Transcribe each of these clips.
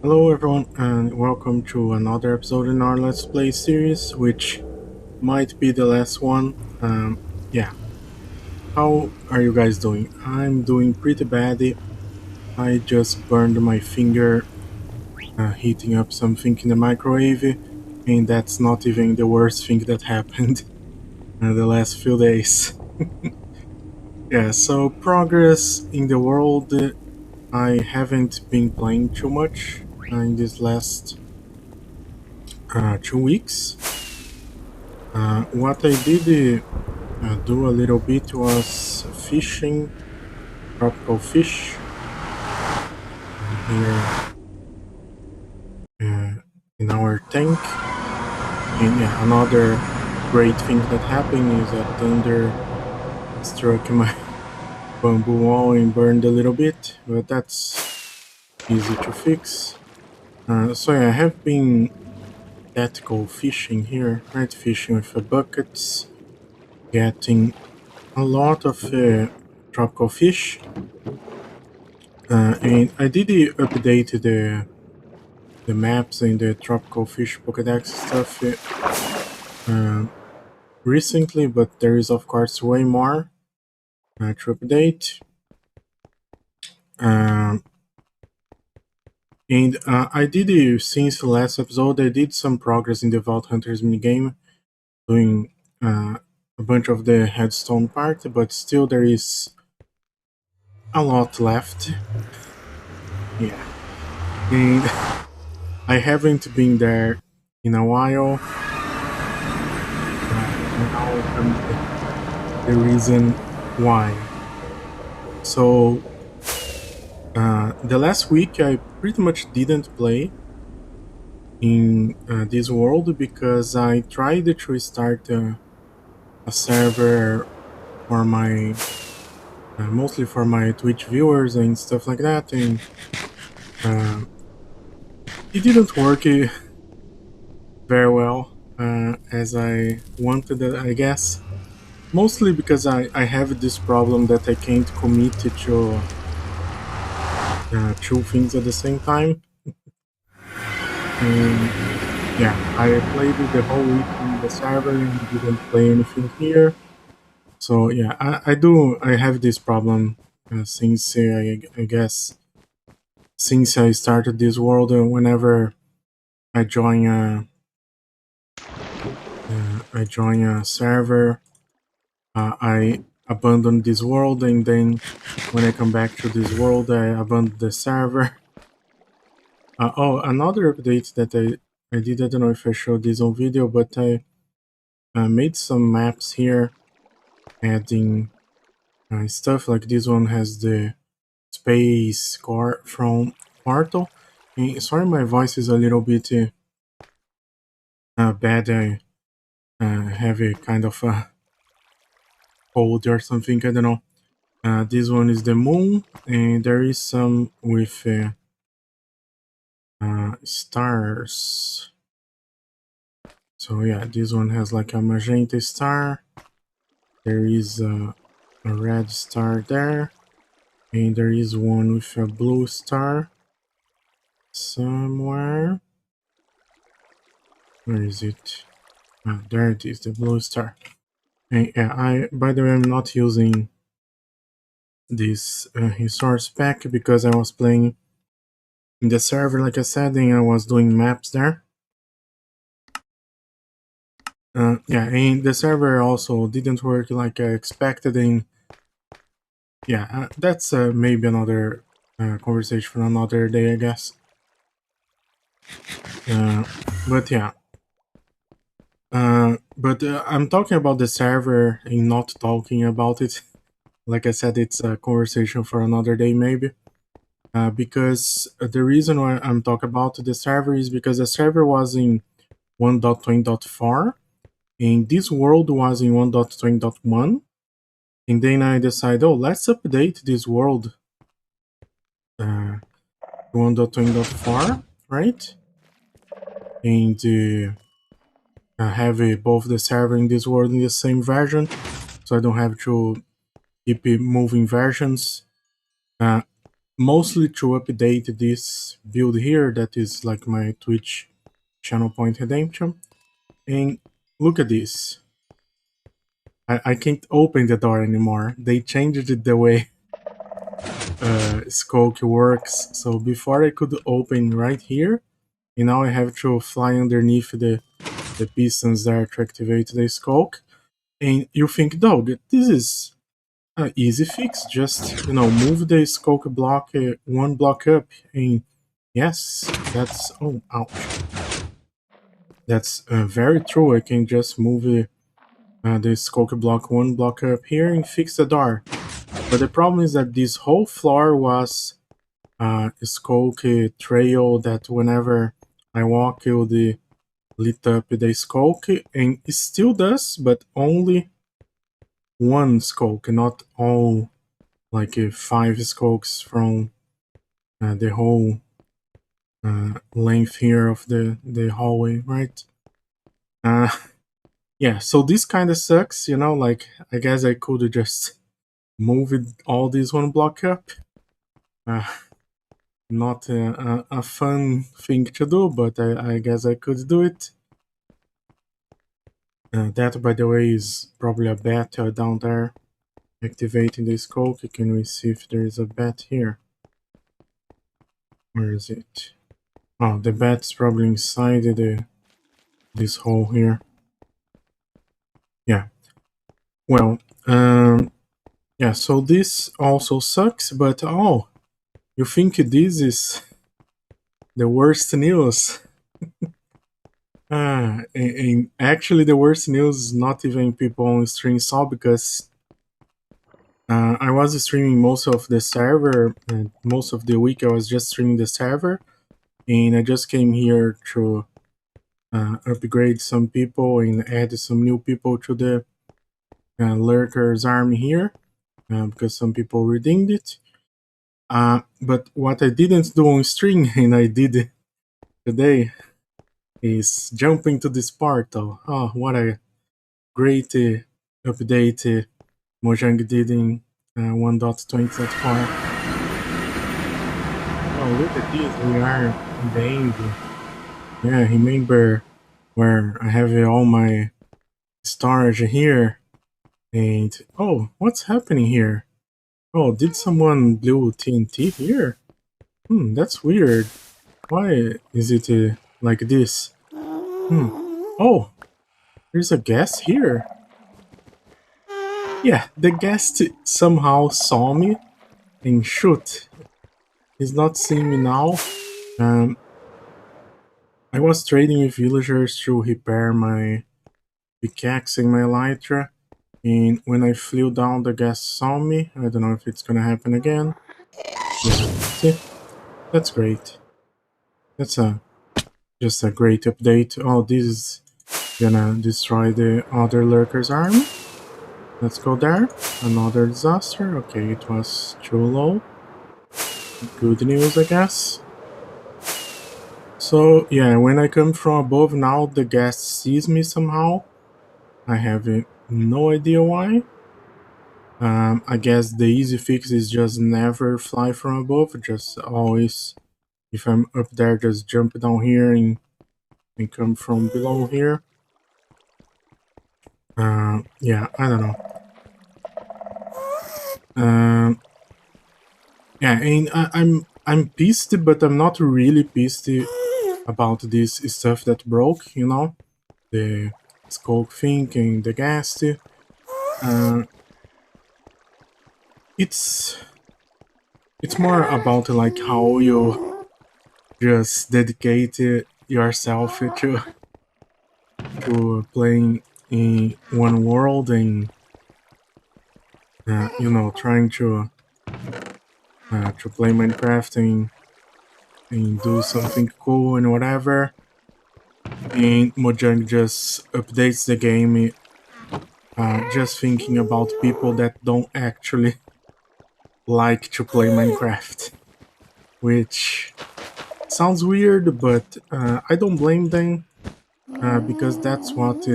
Hello everyone and welcome to another episode in our Let's Play series, which might be the last one. Yeah, how are you guys doing? I'm doing pretty badly. I just burned my finger heating up something in the microwave, and that's not even the worst thing that happened the last few days. Yeah, so progress in the world. I haven't been playing too much in these last 2 weeks. What I did do a little bit was fishing tropical fish here uh, in our tank. And yeah, another great thing that happened is that thunder struck my bamboo wall and burned a little bit, but that's easy to fix. So yeah, I have been tactical fishing here, right? Fishing with buckets, getting a lot of tropical fish. And I did update the maps and the tropical fish Pokédex stuff uh, recently, but there is of course way more to update. Um, and I did since the last episode, I did some progress in the Vault Hunters minigame, doing a bunch of the headstone part, but still there is a lot left. Yeah, and I haven't been there in a while. Now comes the reason why. So the last week I pretty much didn't play in this world because I tried to start a server for my mostly for my Twitch viewers and stuff like that, and uh, it didn't work very well as I wanted, I guess. Mostly because I have this problem that I can't commit to two things at the same time. And yeah, I played the whole week in the server and didn't play anything here. So yeah, I have this problem since I guess since I started this world. Whenever I join a server, I abandon this world, and then when I come back to this world, I abandon the server. Oh, another update that I did. I don't know if I showed this on video, but I made some maps here, adding stuff like this one has the space car from Portal. Sorry, my voice is a little bit bad. I have a kind of a cold or something. I don't know. This one is the moon, and there is some with stars. So yeah, this one has like a magenta star. There is a red star there, and there is one with a blue star somewhere. Where is it? Ah, there it is, the blue star. And yeah, by the way, I'm not using this resource pack because I was playing in the server, like I said, and I was doing maps there. Yeah, and the server also didn't work like I expected, and yeah, that's maybe another conversation for another day, I guess. But yeah, but I'm talking about the server and not talking about it. Like I said, it's a conversation for another day, maybe. Because the reason why I'm talking about the server is because the server was in 1.20.4 and this world was in 1.20.1, and then I decided, oh, let's update this world to 1.20.4, right? And have both the server and this world in the same version, so I don't have to keep moving versions. mostly to update this build here that is like my Twitch channel Point Redemption. And look at this. I can't open the door anymore. They changed it the way Skulk works. So before I could open right here, and now I have to fly underneath the pistons there to activate the Skulk. And you think, dog, this is an easy fix. Just, move the Skulk block one block up. And yes, that's... Oh, ouch. That's very true. I can just move the Skulk block one block up here and fix the door. But the problem is that this whole floor was a Skulk trail that whenever I walk, it would lit up the Skulk, and it still does, but only one Skulk, not all, like 5 Skulks from the whole length here of the hallway, right? Yeah, so this kind of sucks, like, I guess I could just move it all this one block up. Not a fun thing to do, but I guess I could do it. That, by the way, is probably a bat down there. Activating the scope, can we see if there is a bat here? Where is it? Oh, the bat's probably inside this hole here. Yeah. Well, yeah, so this also sucks, but oh, you think this is the worst news? And actually the worst news is not even people on stream saw, because I was streaming most of the server, and most of the week I was just streaming the server, and I just came here to upgrade some people and add some new people to the Lurkers army here, because some people redeemed it. But what I didn't do on stream, and I did today, is jump into this portal. Oh, what a great update Mojang did in 1.20.4. Oh, look at this, we are in the end. Yeah, remember where I have all my storage here. And, oh, what's happening here? Oh, did someone blew TNT here? That's weird. Why is it like this? Oh, there's a guest here. Yeah, the guest somehow saw me and shoot. He's not seeing me now. I was trading with villagers to repair my pickaxe and my elytra, and when I flew down, the guest saw me. I don't know if it's gonna happen again. Yeah, see? That's great. That's just a great update. Oh, this is gonna destroy the other lurkers' army. Let's go there. Another disaster. Okay, it was too low. Good news, I guess. So, yeah, when I come from above now, the guest sees me somehow. I have no idea why. I guess the easy fix is just never fly from above. Just always, if I'm up there, just jump down here and come from below here. Yeah, I don't know. Yeah, and I'm pissed, but I'm not really pissed about this stuff that broke. The skulk thing and the ghast. It's more about like how you just dedicate yourself to playing in one world and trying to play Minecraft and do something cool and whatever. And Mojang just updates the game just thinking about people that don't actually like to play Minecraft, which sounds weird, but I don't blame them, because that's what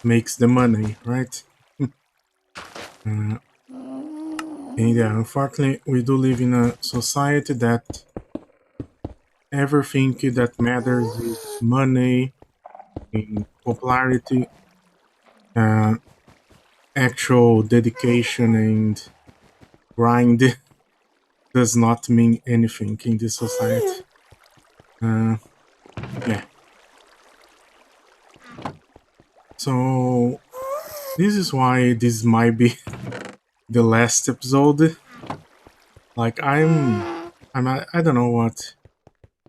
makes the money, right? And yeah, unfortunately, we do live in a society that everything that matters is money and popularity. Uh, Actual dedication and grind does not mean anything in this society. Uh, yeah. So this is why this might be the last episode. Like I don't know what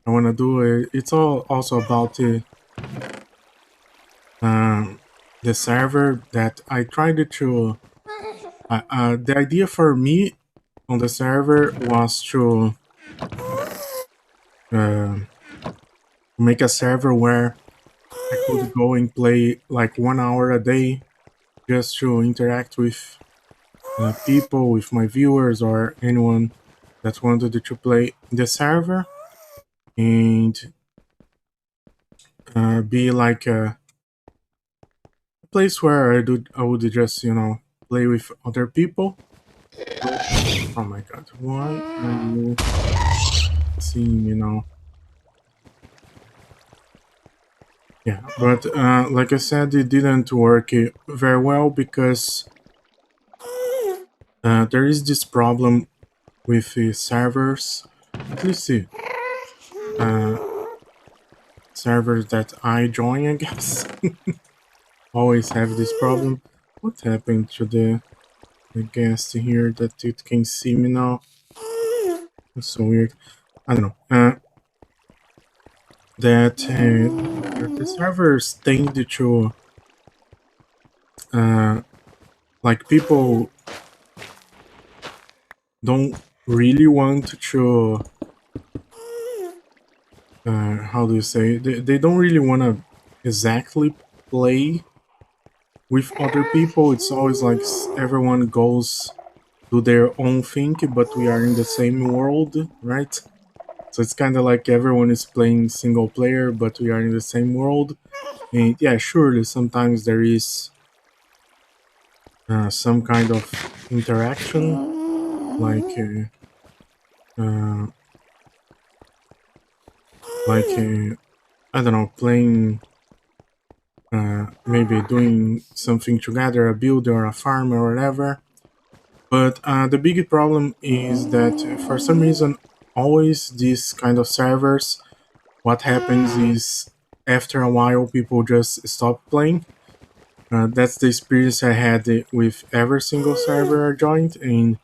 I want to do. It's all also about um, the server that I tried to. The idea for me on the server was to uh, make a server where I could go and play like 1 hour a day just to interact with people, with my viewers, or anyone that wanted to play the server, and be like a place where I would just play with other people. Oh my god, why are you seeing me now? Yeah, but like I said, it didn't work very well because there is this problem with the servers. Let's see. Uh, Servers that I join, I guess, always have this problem. What happened to the guest here that it can see me now? It's so weird. I don't know. That the servers tend to uh, like people don't really want to how do you say they don't really want to exactly play with other people. It's always like everyone goes do their own thing, but we are in the same world, right? So it's kind of like everyone is playing single player, but we are in the same world. And yeah, surely sometimes there is some kind of interaction, uh, like I don't know, playing, maybe doing something together, a build or a farm or whatever. But the big problem is that for some reason, always these kind of servers, what happens is after a while people just stop playing. That's the experience I had with every single server I joined, and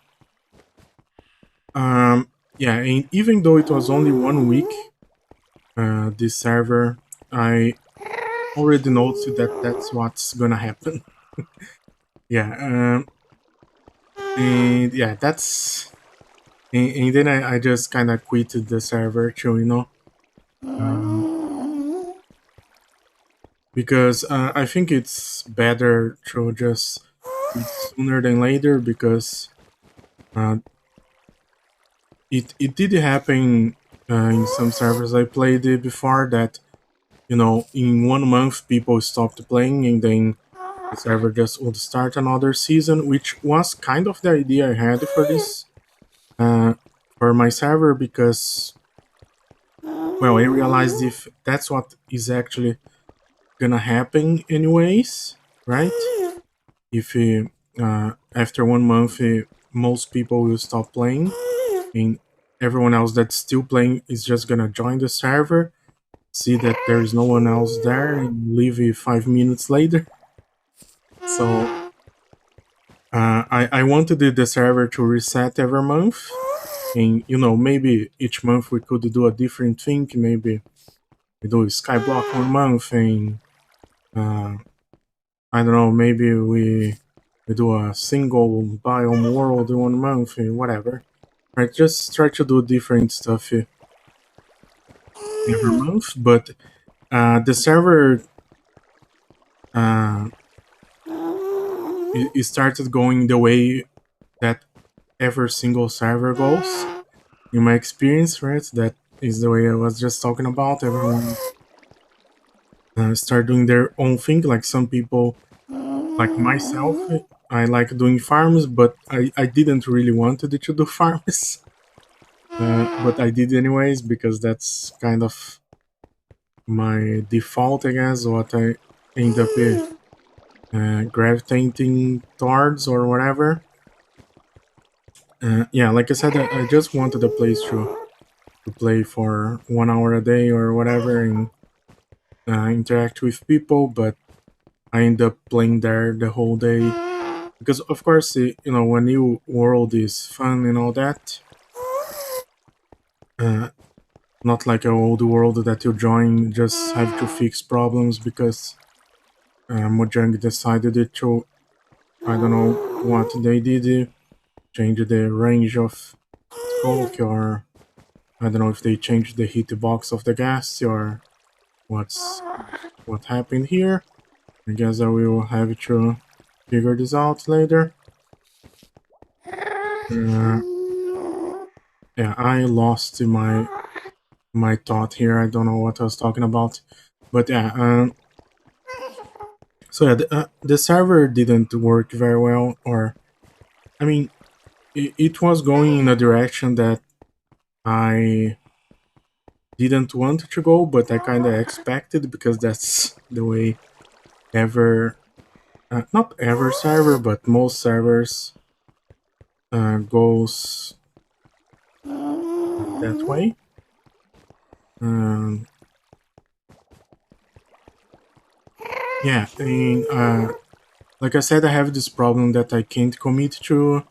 um, yeah, and even though it was only 1 week, this server, I already noticed that that's what's gonna happen. Yeah, and yeah, and then I just kind of quitted the server too, um, because I think it's better to just quit sooner than later because uh, it did happen in some servers I played before that in 1 month people stopped playing and then the server just would start another season, which was kind of the idea I had for this uh, for my server because well I realized if that's what is actually gonna happen anyways, right? If after 1 month most people will stop playing and everyone else that's still playing is just gonna join the server, see that there's no one else there, and leave 5 minutes later. So I wanted the server to reset every month, and maybe each month we could do a different thing. Maybe we do Skyblock 1 month, and I don't know. Maybe we do a single biome world in 1 month, and whatever. Right, just try to do different stuff every month, but the server uh, it started going the way that every single server goes. In my experience, right, that is the way I was just talking about. Everyone start doing their own thing. Like some people, like myself, I like doing farms, but I didn't really wanted to do farms. But I did anyways because that's kind of my default, I guess, what I end up gravitating towards or whatever. Yeah, like I said, I just wanted a place to play for 1 hour a day or whatever and interact with people, but I end up playing there the whole day because, of course, a new world is fun and all that. Uh, Not like an old world that you join just have to fix problems because Mojang decided to, I don't know what they did, change the range of smoke, or I don't know if they changed the hitbox of the gas or what happened here. I guess I will have to figure this out later. Uh, yeah, I lost my thought here. I don't know what I was talking about, but yeah. So yeah, the server didn't work very well, or I mean, it was going in a direction that I didn't want to go, but I kind of expected because that's the way not ever server, but most servers goes that way. Um, yeah, and like I said, I have this problem that I can't commit to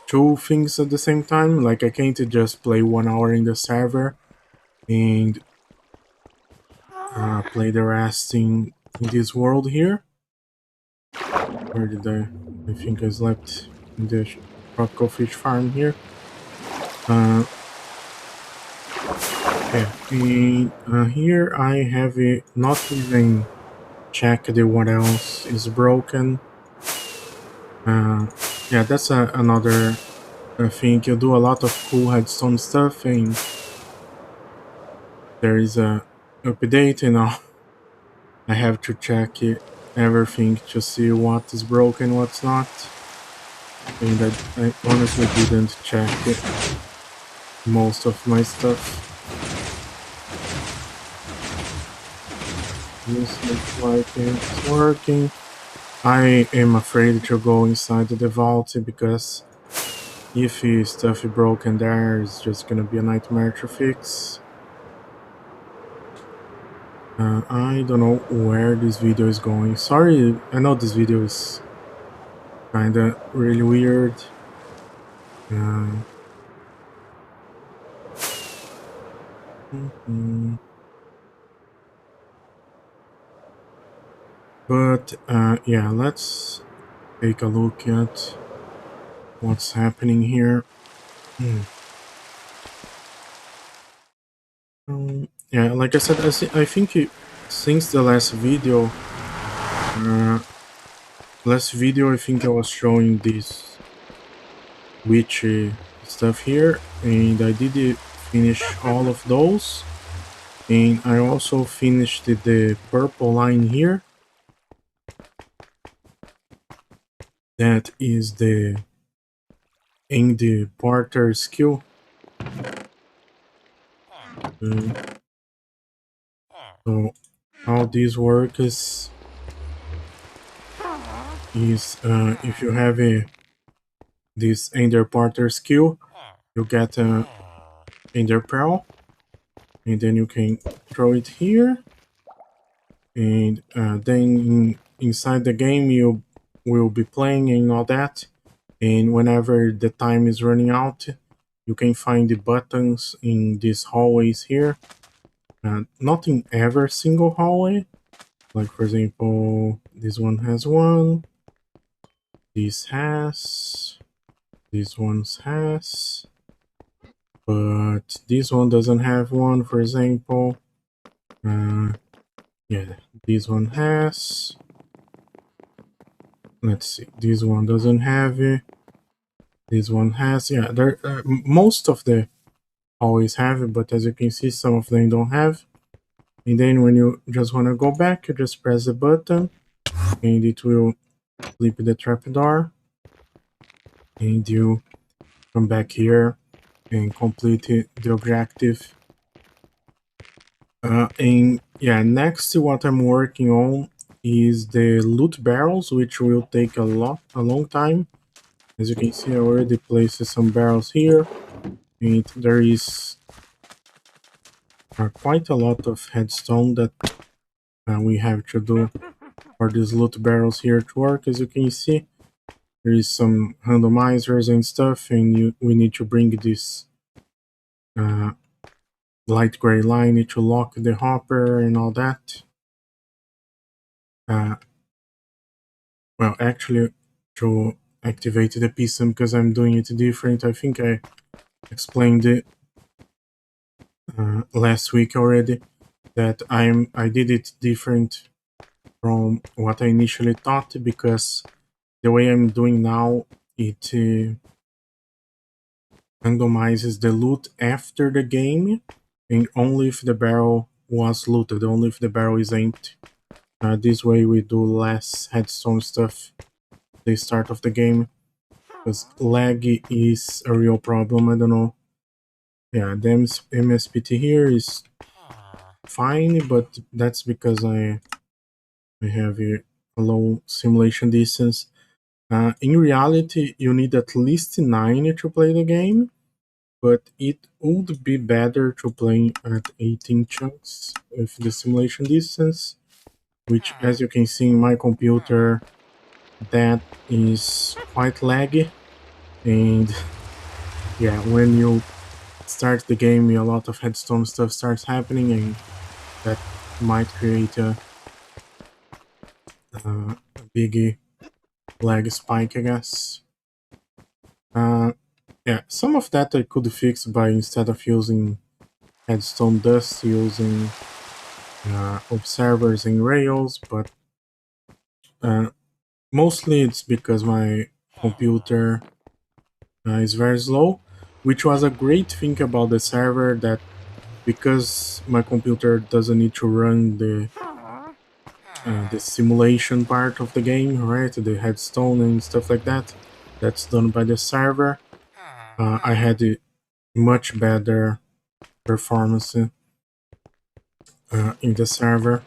two things at the same time. Like I can't just play 1 hour in the server and play the rest in this world here. Where did I think I slept in the tropical fish farm here. Yeah, and here I have not even checked what else is broken. Yeah, that's another thing. You do a lot of cool headstone stuff, and there is a update, and I have to check everything to see what is broken, what's not. And I honestly didn't check most of my stuff. This looks like it's working. I am afraid to go inside the vault because if stuff is broken there, it's just gonna be a nightmare to fix. I don't know where this video is going. Sorry, I know this video is kinda really weird. But yeah, let's take a look at what's happening here. Yeah, like I said, I think since the last video, I think I was showing this witchy stuff here, and I did finish all of those, and I also finished the purple line here. That is the Andy Porter skill. So how this works is if you have this Ender Porter skill, you get Ender Pearl, and then you can throw it here, and then inside the game you will be playing and all that, and whenever the time is running out, you can find the buttons in these hallways here. Not in every single hallway. Like for example, this one has one. This one's has. But this one doesn't have one, for example. Yeah, this one has. Let's see, this one doesn't have it. This one has. Yeah, there. Most of the always have it, but as you can see, some of them don't have. And then when you just want to go back, you just press the button, and it will flip the trapdoor, and you come back here and complete the objective. And yeah, next what I'm working on is the loot barrels, which will take a long time. As you can see, I already placed some barrels here, and there is quite a lot of headstone that we have to do for these loot barrels here to work. As you can see, there is some randomizers and stuff, and we need to bring this uh, light gray line to lock the hopper and all that. Well, actually, to activate the piston, because I'm doing it different. I think I explained it last week already that I did it different from what I initially thought, because the way I'm doing now, it randomizes the loot after the game, and only if the barrel was looted, only if the barrel is empty. This way we do less headstone stuff at the start of the game, because lag is a real problem. I don't know. Yeah, the MSPT here is fine, but that's because I have a low simulation distance. In reality, you need at least 9 to play the game, but it would be better to play at 18 chunks with the simulation distance, which, as you can see in my computer, that is quite laggy. And yeah, when you start the game, a lot of headstone stuff starts happening, and that might create a big lag spike, I guess. Yeah, some of that I could fix by, instead of using headstone dust, using observers and rails, but mostly it's because my computer is very slow, which was a great thing about the server, that because my computer doesn't need to run the simulation part of the game, right? The headstone and stuff like that. That's done by the server. I had a much better performance in the server.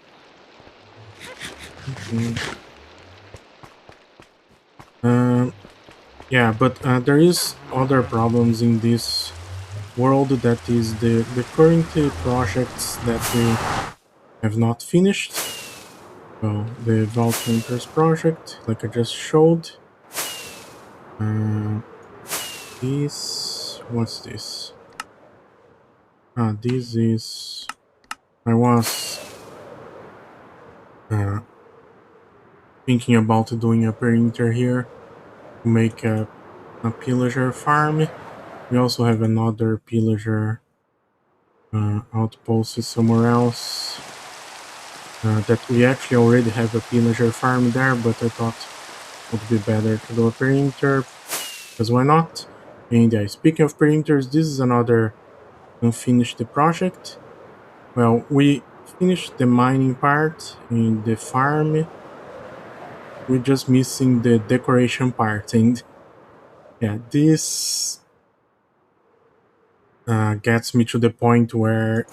Yeah, but there is other problems in this world. That is the current projects that we have not finished. So the Vault Hunters project, like I just showed. What's this? This is, I was thinking about doing a perimeter here to make a pillager farm. We also have another pillager outpost somewhere else. That we actually already have a pillager farm there, but I thought it would be better to do a perimeter, because why not? And speaking of perimeters, this is another unfinished project. Well, we finished the mining part in the farm. We're just missing the decoration part, and yeah, this gets me to the point where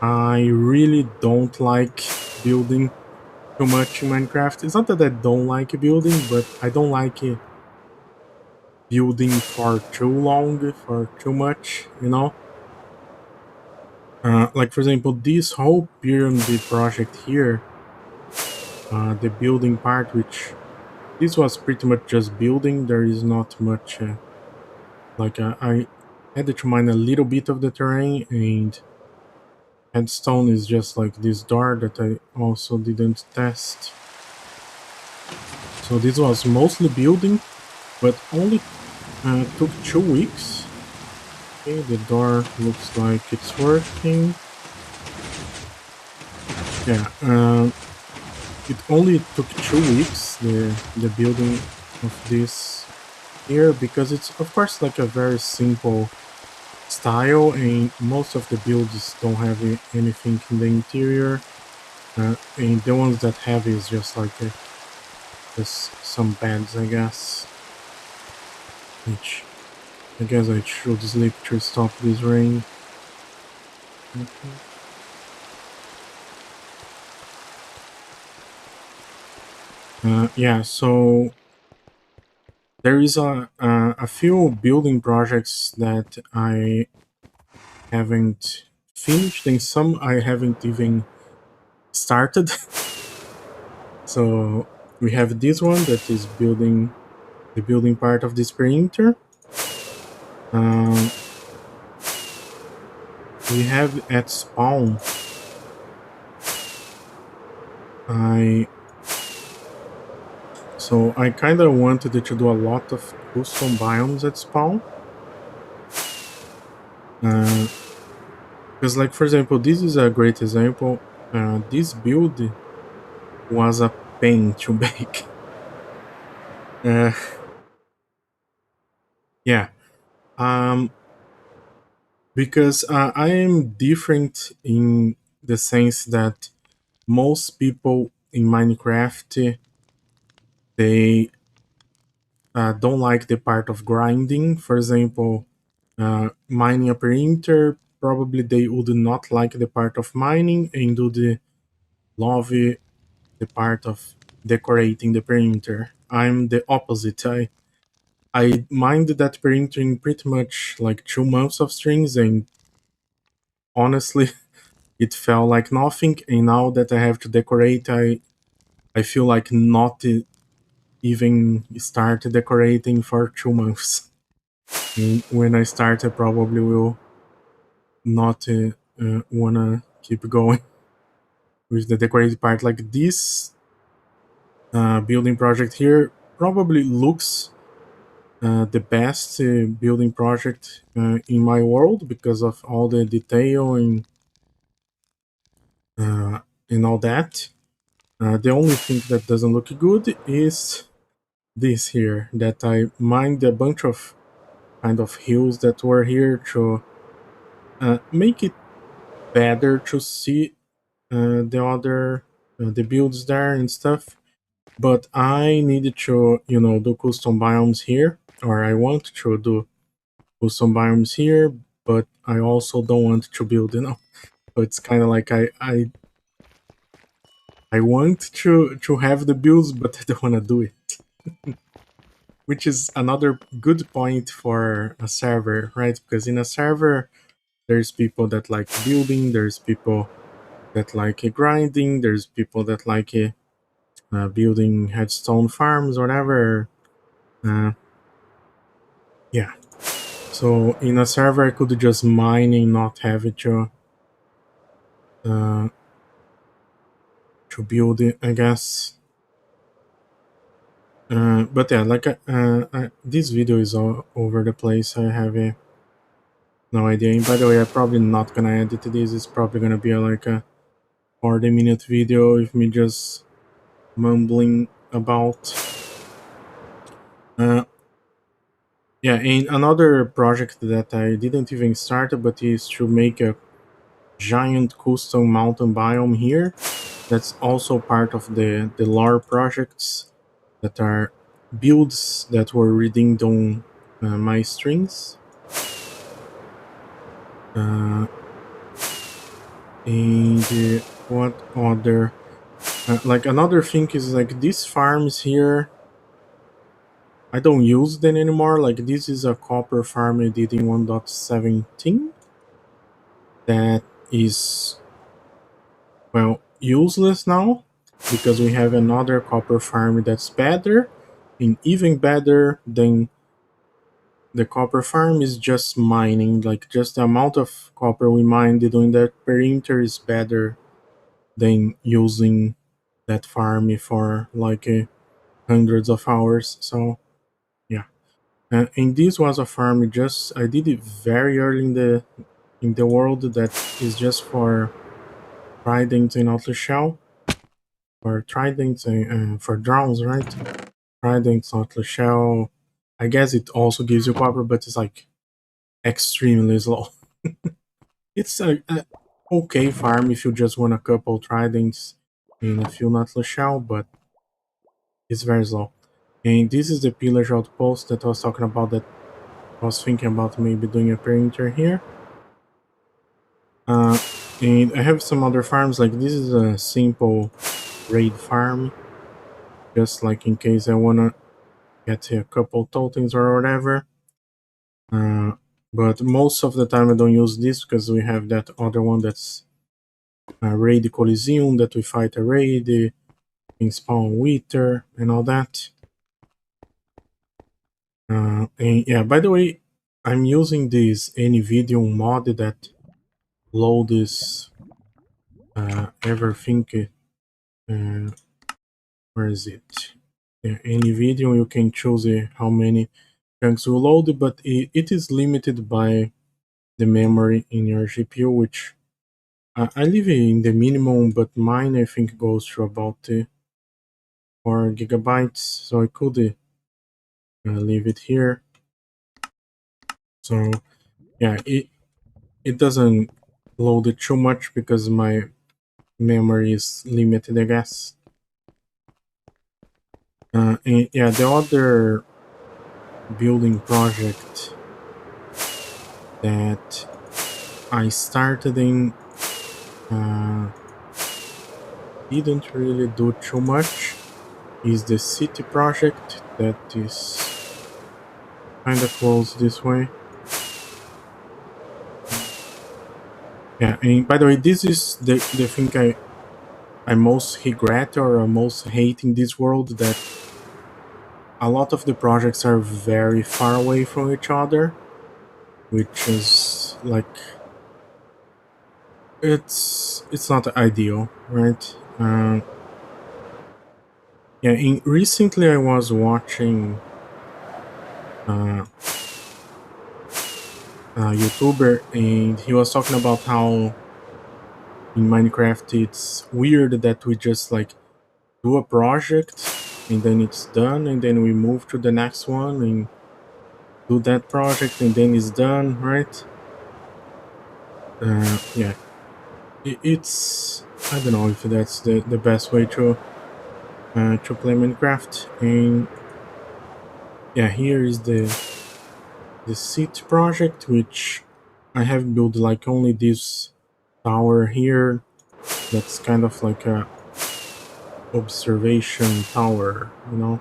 I really don't like building too much in Minecraft. It's not that I don't like building, but I don't like building for too long, for too much, you know? Like, for example, this whole pyramid project here, the building part, which this was pretty much just building. There is not much, I had to mine a little bit of the terrain, and headstone is just like this door that I also didn't test. So this was mostly building, but only took 2 weeks. Okay, the door looks like it's working. Yeah, it only took 2 weeks, the building of this here, because it's of course like a very simple style, and most of the builds don't have anything in the interior, and the ones that have is just like Just some beds, I guess. Which I guess I should sleep to stop this rain. Yeah, so there is a few building projects that I haven't finished, and some I haven't even started. So we have this one that is building the building part of this printer. Um, we have at spawn. I I kind of wanted to do a lot of custom biomes at spawn. Because, like, for example, this is a great example. This build was a pain to make. Uh, yeah. Um, because I am different in the sense that most people in Minecraft they don't like the part of grinding. For example, mining a printer, probably they would not like the part of mining and do the love the part of decorating the printer. I'm the opposite. I mined that printer in pretty much like 2 months of strings, and honestly, it felt like nothing. And now that I have to decorate, I feel like not even start decorating for 2 months. And when I start, I probably will not wanna keep going with the decorated part. Like this building project here probably looks the best building project in my world because of all the detail uh, and all that. The only thing that doesn't look good is this here, that I mined a bunch of kind of hills that were here to make it better to see the other the builds there and stuff. But I needed to, do custom biomes here, or I want to do custom biomes here, but I also don't want to build, So it's kind of like I want to have the builds, but I don't want to do it. Which is another good point for a server, right? Because in a server, there's people that like building, there's people that like grinding, there's people that like building headstone farms, whatever. Uh, yeah. So in a server, I could just mine and not have it uh, to build it, I guess. But yeah, like this video is all over the place. I have no idea. And by the way, I'm probably not gonna edit this. It's probably gonna be like a 40-minute video with me just mumbling about. Uh, yeah, and another project that I didn't even start, but is to make a giant custom mountain biome here. That's also part of the lore projects that are builds that were redeemed on my strings. Uh, and what other? Like another thing is like these farms here. I don't use them anymore. Like this is a copper farm I did in 1.17 that is well useless now because we have another copper farm that's better and even better than the copper farm is just mining. Like just the amount of copper we mined doing that perimeter is better than using that farm for like hundreds of hours. So yeah, and this was a farm just I did it very early in the world that is just for trident and Atlas shell, for trident and for drones, right? Trident, Atlas shell. I guess it also gives you copper, but it's like extremely slow. It's a okay farm if you just want a couple tridents and a few Atlas shell, but It's very slow. And this is the pillage outpost that I was talking about, that I was thinking about maybe doing a perimeter here. And I have some other farms, like this is a simple raid farm, just like in case I wanna get a couple totems or whatever. But most of the time I don't use this because we have that other one that's Raid Coliseum, that we fight a raid, in spawn Wither and all that. And yeah, by the way, I'm using this NVIDIA mod that loads everything. Uh, where is it? Yeah, NVIDIA, you can choose how many chunks you load, but it is limited by the memory in your GPU, which I leave it in the minimum, but mine I think goes to about 4 gigabytes, so I could leave it here. So yeah, it doesn't load it too much because my memory is limited, I guess. And yeah, the other building project that I started in didn't really do too much is the city project that is kind of close this way. Yeah, and by the way, this is the thing I most regret or most hate in this world, that a lot of the projects are very far away from each other, which is like it's not ideal, right? Yeah, recently I was watching a YouTuber, and he was talking about how in Minecraft it's weird that we just like do a project and then it's done, and then we move to the next one and do that project and then it's done, right? Yeah, it's I don't know if that's the best way to play Minecraft. And yeah, here is the seat project, which I have built like only this tower here. That's kind of like a observation tower, you know,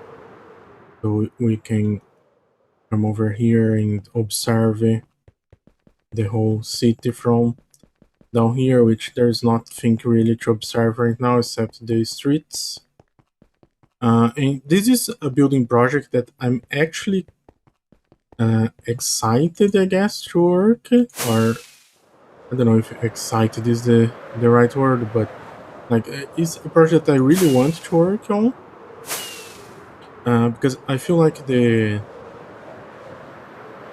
so we can come over here and observe the whole city from down here, which there's nothing really to observe right now except the streets. And this is a building project that I'm actually excited, I guess, to work, or I don't know if excited is the right word, but like it's a project I really want to work on, because I feel like the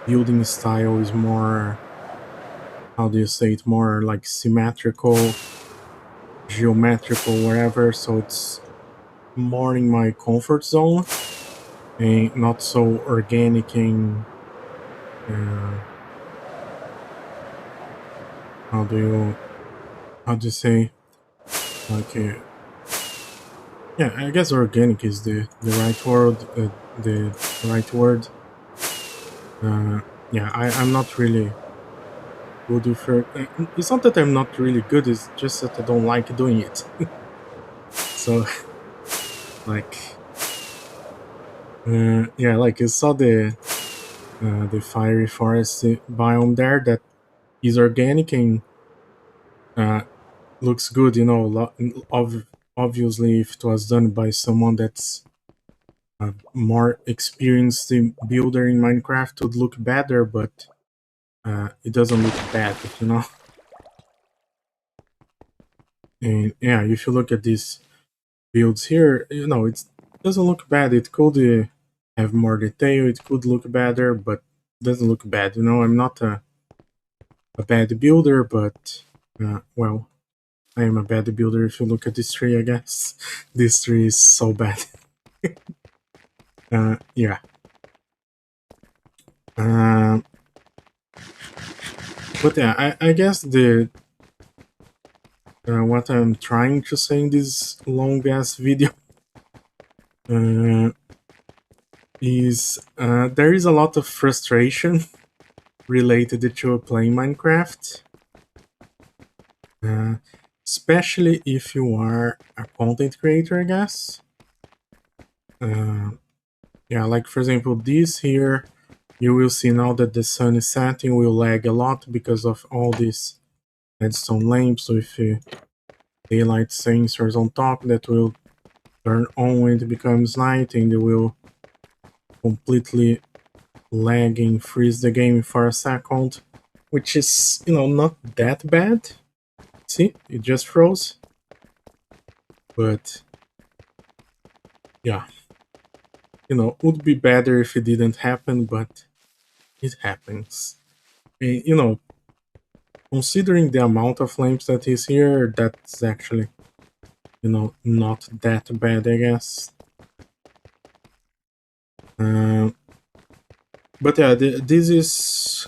building style is more, how do you say it, more like symmetrical, geometrical, whatever, so it's more in my comfort zone and not so organic and how do you say, like yeah, I guess organic is the right word, the right word. Yeah, I'm not really good with it. It's not that I'm not really good, it's just that I don't like doing it. So like yeah, like you saw the fiery forest biome there, that is organic and uh, looks good, you know. Obviously, if it was done by someone that's more experienced in builder in Minecraft, would look better, but it doesn't look bad, you know. And yeah, if you look at these builds here, you know, it doesn't look bad. It could have more detail, it could look better, but doesn't look bad, you know. I'm not a bad builder, but well, I am a bad builder if you look at this tree, I guess. This tree is so bad. Yeah. Um, but yeah, I guess the what I'm trying to say in this long ass video is there is a lot of frustration related to playing Minecraft, uh, especially if you are a content creator, I guess. Yeah, like for example, this here, you will see now that the sun is setting will lag a lot because of all these redstone lamps with daylight sensors on top that will turn on when it becomes night, and it will completely lag and freeze the game for a second, which is, not that bad. See, it just froze. But yeah, would be better if it didn't happen, but it happens. And, considering the amount of lamps that is here, that's actually, not that bad, I guess. But yeah, this is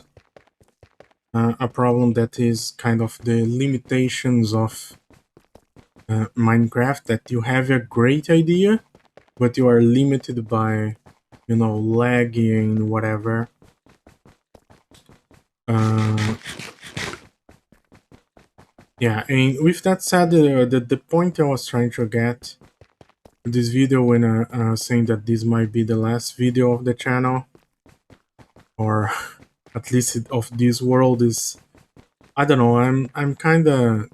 a problem that is kind of the limitations of Minecraft, that you have a great idea, but you are limited by, lagging, whatever. Yeah, and with that said, the point I was trying to get this video when saying that this might be the last video of the channel, or at least of this world, is, I don't know, I'm kind of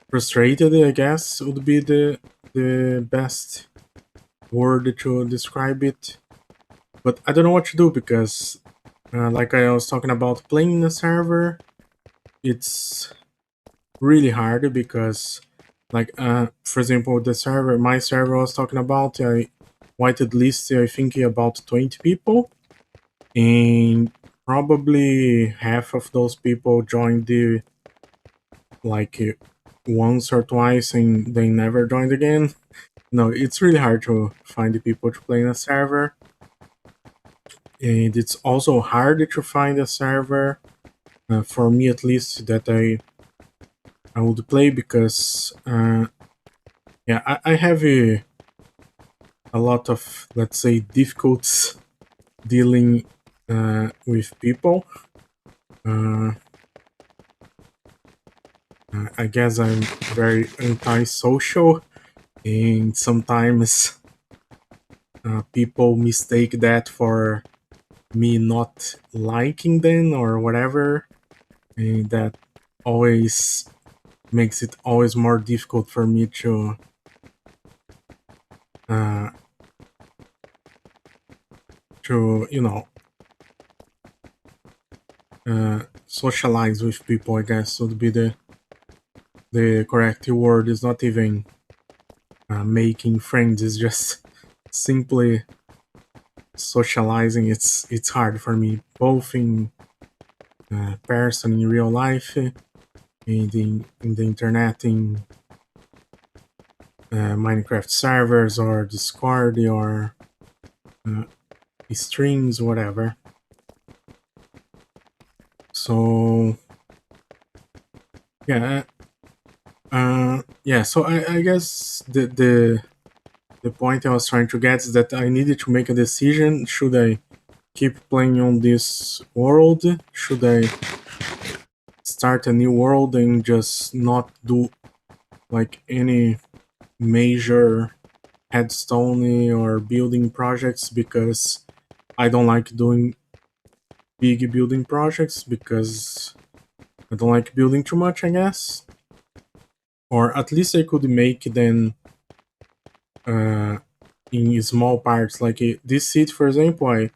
frustrated, I guess would be the best word to describe it. But I don't know what to do because, like I was talking about, playing in a server, it's really hard because, like, for example, my server I was talking about, I whited list, I think about 20 people, and probably half of those people joined the, like, once or twice and they never joined again. No, it's really hard to find the people to play in a server. And it's also hard to find a server, for me at least, that I would play because, yeah, I have a lot of, let's say, difficulties dealing with people. I guess I'm very antisocial, and sometimes people mistake that for me not liking them or whatever, and that always makes it always more difficult for me uh, to socialize with people, I guess would be the correct word. Is not even making friends, it's just simply socializing. It's hard for me, both in person, in real life, and in the internet, in Minecraft servers or Discord or streams, whatever. So yeah, yeah. So I guess the point I was trying to get is that I needed to make a decision. Should I keep playing on this world? Should I start a new world and just not do like any major headstone or building projects, because I don't like doing big building projects, because I don't like building too much, I guess. Or at least I could make them in small parts. Like this seed, for example, I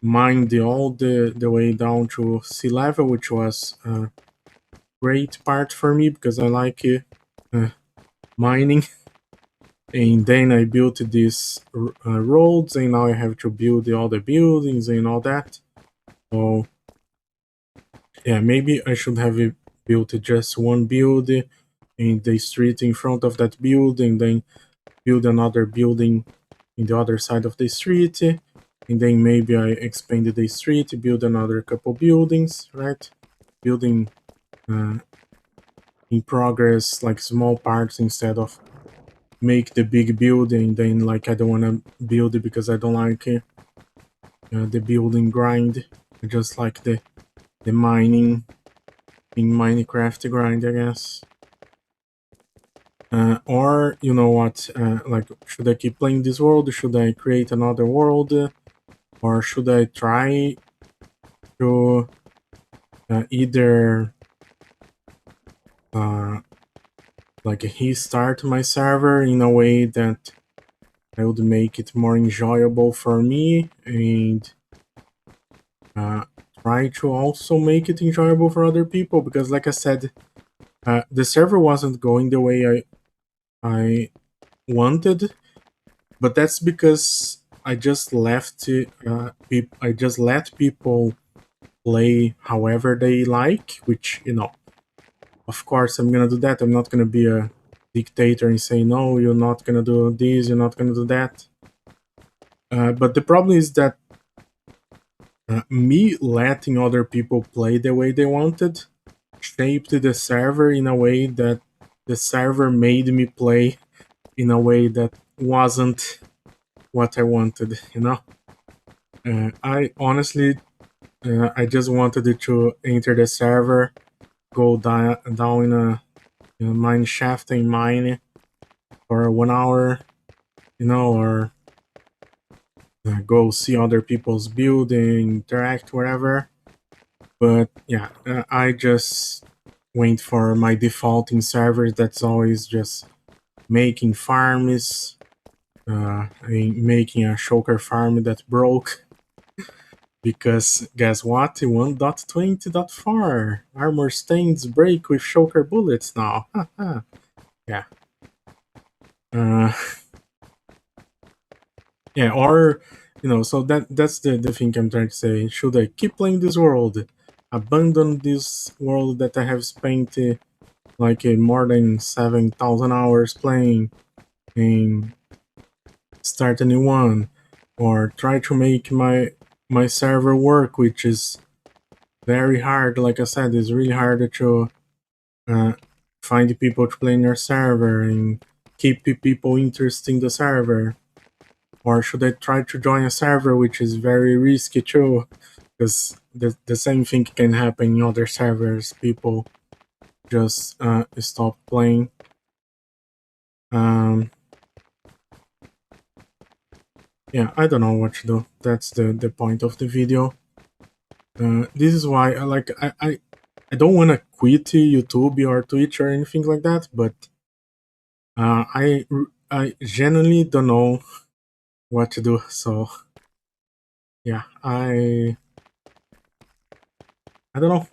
mined all the way down to sea level, which was a great part for me because I like mining. And then I built these roads, and now I have to build all the buildings and all that. So yeah, maybe I should have built just one build in the street in front of that building, then build another building in the other side of the street, and then maybe I expand the street, build another couple buildings, right? Building in progress, like small parts, instead of make the big building. Then like I don't want to build it because I don't like the building grind. I just like the mining in Minecraft grind, I guess. Or you know what? Like, should I keep playing this world? Should I create another world? Or should I try to either like restart my server in a way that I would make it more enjoyable for me, and try to also make it enjoyable for other people? Because like I said, the server wasn't going the way I wanted, but that's because I just left I just let people play however they like, which, you know, of course I'm gonna do that. I'm not gonna be a dictator and say, no, you're not gonna do this, you're not gonna do that. But the problem is that me letting other people play the way they wanted shaped the server in a way that the server made me play in a way that wasn't what I wanted, you know? I honestly, I just wanted it to enter the server, go down in a mine shaft and mine for 1 hour, you know, or go see other people's build and interact, whatever. But yeah, I just went for my defaulting servers. That's always just making farms, making a shulker farm that broke. Because guess what? 1.20.4 armor stains break with shulker bullets now. Yeah. Uh, yeah, or you know, so that's the thing I'm trying to say. Should I keep playing this world? Abandon this world that I have spent more than 7,000 hours playing and start a new one, or try to make my server work, which is very hard. Like I said, it's really hard to uh, find people to play in your server and keep people interested in the server. Or should I try to join a server, which is very risky too, because the same thing can happen in other servers. People just stop playing. Um, yeah, I don't know what to do. That's the point of the video. This is why I don't want to quit YouTube or Twitch or anything like that, but I genuinely don't know what to do. So yeah, I don't know.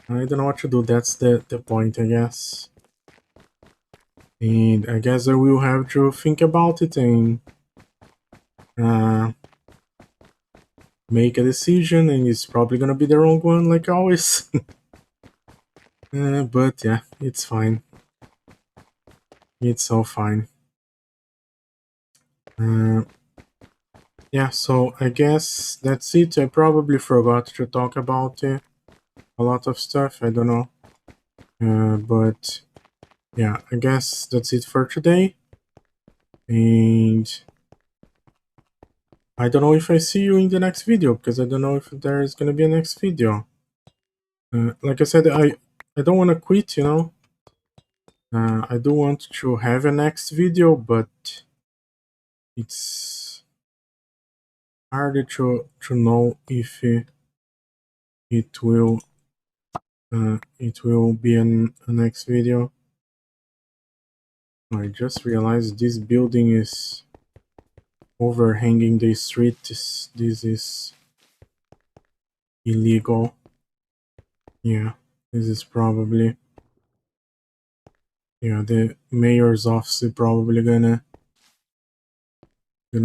I don't know what to do. That's the point, I guess. And I guess I will have to think about it and uh, make a decision, and it's probably gonna be the wrong one, like always. But yeah, it's fine. It's all fine. Uh, yeah, so I guess that's it. I probably forgot to talk about a lot of stuff. I don't know. But yeah, I guess that's it for today. And I don't know if I see you in the next video, because I don't know if there is gonna be a next video. Like I said, I don't want to quit, you know. I do want to have a next video, but it's hard to know if it will be a next video. I just realized this building is overhanging the street. This is illegal. Yeah, this is probably, yeah, the mayor's office is probably gonna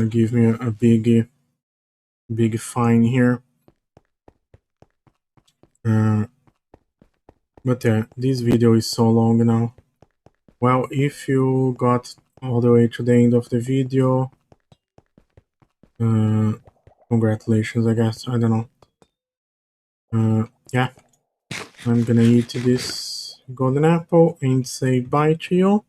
give me a big fine here. But yeah, this video is so long now. Well, if you got all the way to the end of the video, congratulations, I guess. I don't know. Yeah, I'm gonna eat this golden apple and say bye to you.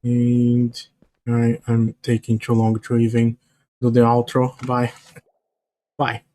And I'm taking too long to even do the outro. Bye. Bye.